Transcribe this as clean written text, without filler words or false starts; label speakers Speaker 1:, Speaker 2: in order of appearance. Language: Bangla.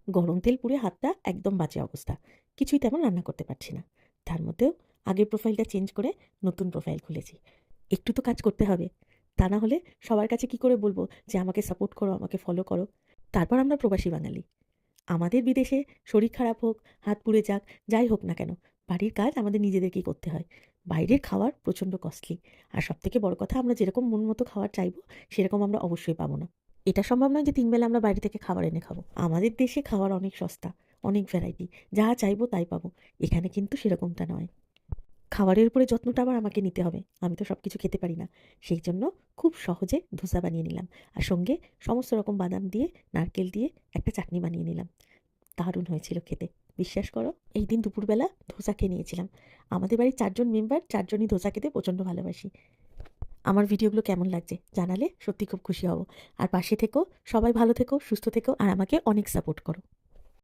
Speaker 1: গরম তেল পুড়ে হাতটা একদম বাজে অবস্থা। কিছুই তেমন রান্না করতে পারছি না। তার মধ্যেও আগের প্রোফাইলটা চেঞ্জ করে নতুন প্রোফাইল খুলেছি। একটু তো কাজ করতে হবে। তা না হলে সবার কাছে কি করে বলব যে আমাকে সাপোর্ট করো, আমাকে ফলো করো। তারপর আমরা প্রবাসী বাঙালি। আমাদের বিদেশে শরীর খারাপ হোক, হাত পুড়ে যাক, যাই হোক না কেন, বাড়ির কাজ আমাদের নিজেদেরকেই করতে হয়। বাইরের খাবার প্রচণ্ড কস্টলি। আর সবথেকে বড় কথা, আমরা যেরকম মন মতো খাবার চাইবো, সেরকম আমরা অবশ্যই পাবো না। এটা সম্ভব নয় যে ৩ বেলা আমরা বাইরে থেকে খাবার এনে খাবো। আমাদের দেশে খাবার অনেক সস্তা, অনেক ভ্যারাইটি। যা চাইবো তাই পাবো। এখানে কিন্তু সেরকমটা নয়। খাবারের উপরে যত্নটা আবার আমাকে নিতে হবে। আমি তো সবকিছু খেতে পারি না। সেই জন্য খুব সহজে ধোসা বানিয়ে নিলাম। আর সঙ্গে সমস্ত রকম বাদাম দিয়ে, নারকেল দিয়ে একটা চাটনি বানিয়ে নিলাম। দারুণ হয়েছিল খেতে। বিশ্বাস করো, এই দিন দুপুরবেলা ধোসা খেয়ে নিয়েছিলাম। আমাদের বাড়ির ৪ জন মেম্বার, ৪ জনই ধোসা খেতে প্রচণ্ড ভালোবাসি। আমার ভিডিওগুলো কেমন লাগছে জানালে সত্যি খুব খুশি হব। আর পাশে থেকো, সবাই ভালো থেকো, সুস্থ থেকো আর আমাকে অনেক সাপোর্ট করো।